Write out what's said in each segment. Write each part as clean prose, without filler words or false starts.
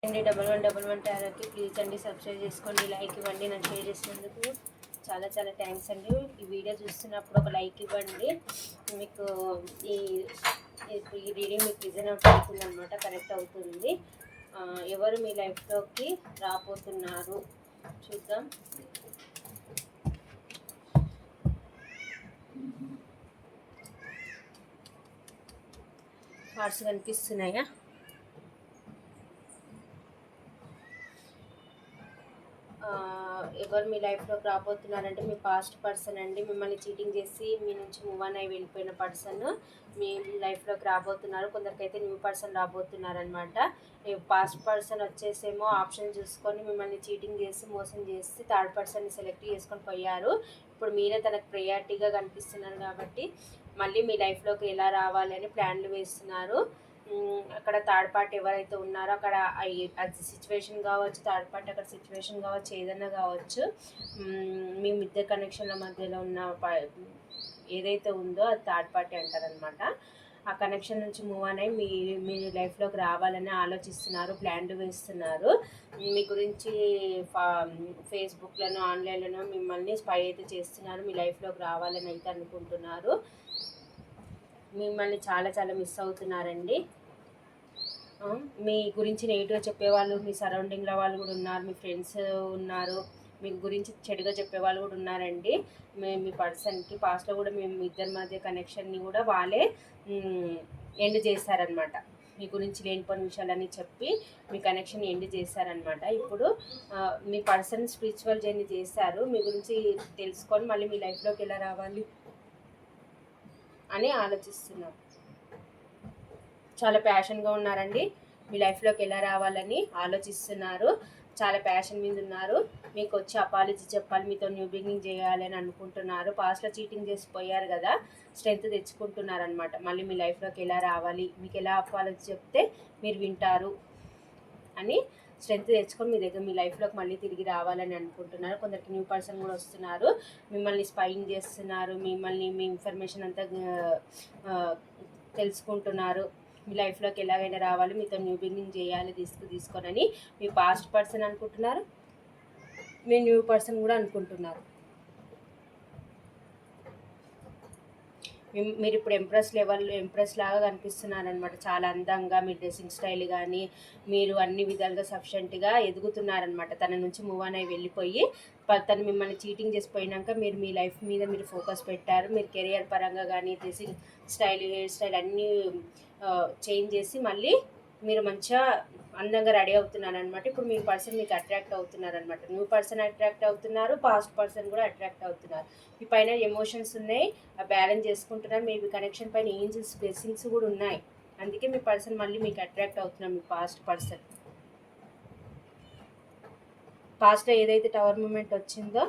అండి 1111 టారోకి ప్లీజ్ అండి సబ్స్క్రైబ్ చేసుకోండి, లైక్ ఇవ్వండి. నన్ను షేర్ చేసినందుకు చాలా చాలా థ్యాంక్స్ అండి. ఈ వీడియో చూస్తున్నప్పుడు ఒక లైక్ ఇవ్వండి. మీకు ఈ రీడింగ్ మీకు రిజనౌట్ అవుతుంది అనమాట, కరెక్ట్ అవుతుంది. ఎవరు మీ లైఫ్లోకి రాబోతున్నారు చూద్దాం. కార్డ్స్ కనిపిస్తున్నాయా? ఎవరు మీ లైఫ్లోకి రాబోతున్నారంటే మీ పాస్ట్ పర్సన్ అండి. మిమ్మల్ని చీటింగ్ చేసి మీ నుంచి మూవ్ ఆన్ అయి వెళ్ళిపోయిన పర్సన్ మీ లైఫ్లోకి రాబోతున్నారు. కొందరికైతే న్యూ పర్సన్ రాబోతున్నారు అనమాట. పాస్ట్ పర్సన్ వచ్చేసేమో ఆప్షన్ చూసుకొని మిమ్మల్ని చీటింగ్ చేసి మోసం చేసి థర్డ్ పర్సన్ని సెలెక్ట్ చేసుకొని పోయారు. ఇప్పుడు మీరే తనకు ప్రయారిటీగా కనిపిస్తున్నారు కాబట్టి మళ్ళీ మీ లైఫ్లోకి ఎలా రావాలని ప్లాన్లు వేస్తున్నారు. అక్కడ థర్డ్ పార్టీ ఎవరైతే ఉన్నారో అక్కడ అది సిచ్యువేషన్ కావచ్చు, థర్డ్ పార్టీ అక్కడ సిచ్యువేషన్ కావచ్చు, ఏదైనా కావచ్చు. మీ ఇద్దరు కనెక్షన్ల మధ్యలో ఉన్న ఏదైతే ఉందో అది థర్డ్ పార్టీ అంటారనమాట. ఆ కనెక్షన్ నుంచి మూవ్ అని మీ లైఫ్లోకి రావాలని ఆలోచిస్తున్నారు, ప్లాన్లు వేస్తున్నారు. మీ గురించి ఫేస్బుక్లను ఆన్లైన్లను మిమ్మల్ని స్పై అయితే చేస్తున్నారు. మీ లైఫ్లోకి రావాలని అయితే అనుకుంటున్నారు. మిమ్మల్ని చాలా చాలా మిస్ అవుతున్నారండి. మీ గురించి నెగిటివ్గా చెప్పేవాళ్ళు మీ సరౌండింగ్లో వాళ్ళు కూడా ఉన్నారు, మీ ఫ్రెండ్స్ ఉన్నారు, మీ గురించి చెడుగా చెప్పేవాళ్ళు కూడా ఉన్నారండి. మీ పర్సన్కి పాస్ట్లో కూడా మేము ఇద్దరి మధ్య కనెక్షన్ని కూడా వాళ్ళే ఎండ్ చేశారనమాట. మీ గురించి లేనిపోయిన విషయాలన్నీ చెప్పి మీ కనెక్షన్ ఎండ్ చేశారనమాట. ఇప్పుడు మీ పర్సన్ స్పిరిచువల్ జర్నీ చేశారు. మీ గురించి తెలుసుకొని మళ్ళీ మీ లైఫ్లోకి ఎలా రావాలి అని ఆలోచిస్తున్నారు. చాలా ప్యాషన్గా ఉన్నారండి. మీ లైఫ్లోకి ఎలా రావాలని ఆలోచిస్తున్నారు. చాలా ప్యాషన్ మీద ఉన్నారు. మీకు వచ్చి అపాలజీ చెప్పాలి, మీతో న్యూ బిగినింగ్ చేయాలని అనుకుంటున్నారు. పాస్ట్లో చీటింగ్ చేసిపోయారు కదా, స్ట్రెంత్ తెచ్చుకుంటున్నారనమాట. మళ్ళీ మీ లైఫ్లోకి ఎలా రావాలి, మీకు ఎలా అపాలజీ చెప్తే మీరు వింటారు అని స్ట్రెంత్ తెచ్చుకొని మీ లైఫ్లోకి మళ్ళీ తిరిగి రావాలని అనుకుంటున్నారు. కొందరికి న్యూ పర్సన్ కూడా వస్తున్నారు, మిమ్మల్ని స్పైయింగ్ చేస్తున్నారు, మిమ్మల్ని మీ ఇన్ఫర్మేషన్ అంతా తెలుసుకుంటున్నారు. మీ లైఫ్లోకి ఎలాగైనా రావాలి, మీతో న్యూ బిగినింగ్ చేయాలి తీసుకోనని మీ పాస్ట్ పర్సన్ అనుకుంటున్నారు, మీ న్యూ పర్సన్ కూడా అనుకుంటున్నారు. మీరు ఇప్పుడు ఎంప్రెస్ లాగా కనిపిస్తున్నారనమాట. చాలా అందంగా మీ డ్రెస్సింగ్ స్టైల్ కానీ మీరు అన్ని విధాలుగా సఫిషియెంట్గా ఎదుగుతున్నారనమాట. తన నుంచి మూవ్ ఆన్ అయి వెళ్ళిపోయి తను మిమ్మల్ని చీటింగ్ చేసిపోయినాక మీరు మీ లైఫ్ మీద మీరు ఫోకస్ పెట్టారు. మీరు కెరియర్ పరంగా కానీ డ్రెస్సింగ్ స్టైల్, హెయిర్ స్టైల్ అన్నీ చేంజ్ చేసి మళ్ళీ మీరు మంచిగా అందంగా రెడీ అవుతున్నారు అనమాట. ఇప్పుడు మీ పర్సన్ మీకు అట్రాక్ట్ అవుతున్నారు అనమాట. న్యూ పర్సన్ అట్రాక్ట్ అవుతున్నారు, పాస్ట్ పర్సన్ కూడా అట్రాక్ట్ అవుతున్నారు. మీ పైన ఎమోషన్స్ ఉన్నాయి, బ్యాలెన్స్ చేసుకుంటున్నారు. మీ కనెక్షన్ పైన ఏంజల్స్ బ్లెస్సింగ్స్ కూడా ఉన్నాయి. అందుకే మీ పర్సన్ మళ్ళీ మీకు అట్రాక్ట్ అవుతున్నారు. మీ పాస్ట్ పర్సన్ పాస్ట్లో ఏదైతే టవర్ మూమెంట్ వచ్చిందో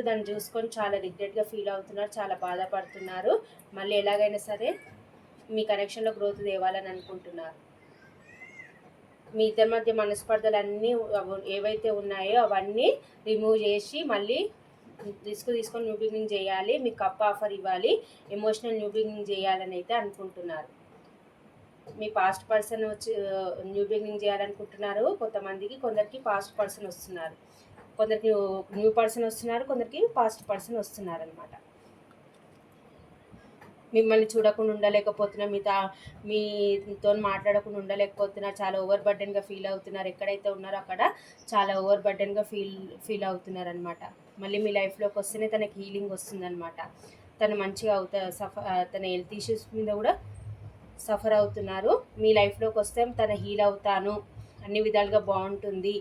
దాన్ని చూసుకొని చాలా రిగ్రెట్గా ఫీల్ అవుతున్నారు, చాలా బాధపడుతున్నారు. మళ్ళీ ఎలాగైనా సరే మీ కనెక్షన్లో గ్రోత్ తేవాలని అనుకుంటున్నారు. మీ ఇద్దరి మధ్య మనస్పర్ధలు అన్నీ ఏవైతే ఉన్నాయో అవన్నీ రిమూవ్ చేసి మళ్ళీ తీసుకొని న్యూ బిగినింగ్ చేయాలి, మీకు కప్ ఆఫర్ ఇవ్వాలి, ఎమోషనల్ న్యూ బిగినింగ్ చేయాలని అయితే అనుకుంటున్నారు. మీ పాస్ట్ పర్సన్ వచ్చి న్యూ బిగినింగ్ చేయాలనుకుంటున్నారు కొంతమందికి. కొందరికి పాస్ట్ పర్సన్ వస్తున్నారు, కొందరికి న్యూ పర్సన్ వస్తున్నారు, కొందరికి పాస్ట్ పర్సన్ వస్తున్నారు అనమాట. మిమ్మల్ని చూడకుండా ఉండలేకపోతున్నారు, మీతో మాట్లాడకుండా ఉండలేకపోతున్నారు, చాలా ఓవర్ బర్డెన్గా ఫీల్ అవుతున్నారు. ఎక్కడైతే ఉన్నారో అక్కడ చాలా ఓవర్ బర్డెన్గా ఫీల్ అవుతున్నారు అనమాట. మళ్ళీ మీ లైఫ్లోకి వస్తేనే తనకి హీలింగ్ వస్తుందన్నమాట. తను మంచిగా తన హెల్త్ ఇష్యూస్ మీద కూడా సఫర్ అవుతున్నారు. మీ లైఫ్లోకి వస్తే తన హీల్ అవుతాను, అన్ని విధాలుగా బాగుంటుంది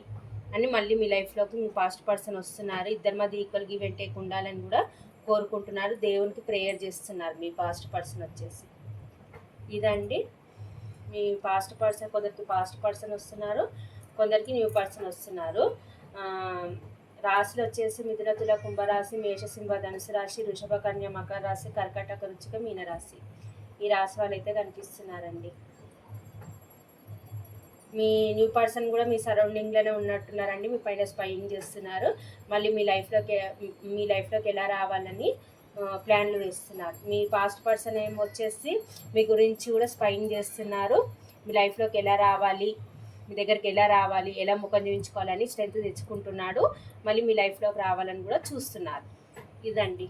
అని మళ్ళీ మీ లైఫ్లోకి మీ పాస్ట్ పర్సన్ వస్తున్నారు. ఇద్దరి మధ్య ఈక్వల్ గివ్ అండ్ టేక్ ఉండాలని కూడా కోరుకుంటున్నారు. దేవునికి ప్రేయర్ చేస్తున్నారు మీ పాస్ట్ పర్సన్ వచ్చేసి. ఇదండి మీ పాస్ట్ పర్సన్. కొందరికి పాస్ట్ పర్సన్ వస్తున్నారు, కొందరికి న్యూ పర్సన్ వస్తున్నారు. రాశులు వచ్చేసి మిథున, తుల, కుంభరాశి, మేషసింహ, ధనుసు రాశి, వృషభ, కన్య, మకర రాశి, కర్కాటక, వృశ్చిక, మీనరాశి. ఈ రాశి వాళ్ళు అయితే కనిపిస్తున్నారండి. మీ న్యూ పర్సన్ కూడా మీ సరౌండింగ్లోనే ఉన్నట్టున్నారండి. మీ పైన స్పైయింగ్ చేస్తున్నారు. మళ్ళీ మీ లైఫ్లోకి ఎలా రావాలని ప్లాన్లు వేస్తున్నారు. మీ పాస్ట్ పర్సన్ వచ్చేసి మీ గురించి కూడా స్పైయింగ్ చేస్తున్నారు. మీ లైఫ్లోకి ఎలా రావాలి, మీ దగ్గరికి ఎలా రావాలి, ఎలా ముఖం చూపించుకోవాలని స్ట్రెంత్ తెచ్చుకుంటున్నాడు. మళ్ళీ మీ లైఫ్లోకి రావాలని కూడా చూస్తున్నారు. ఇదండి.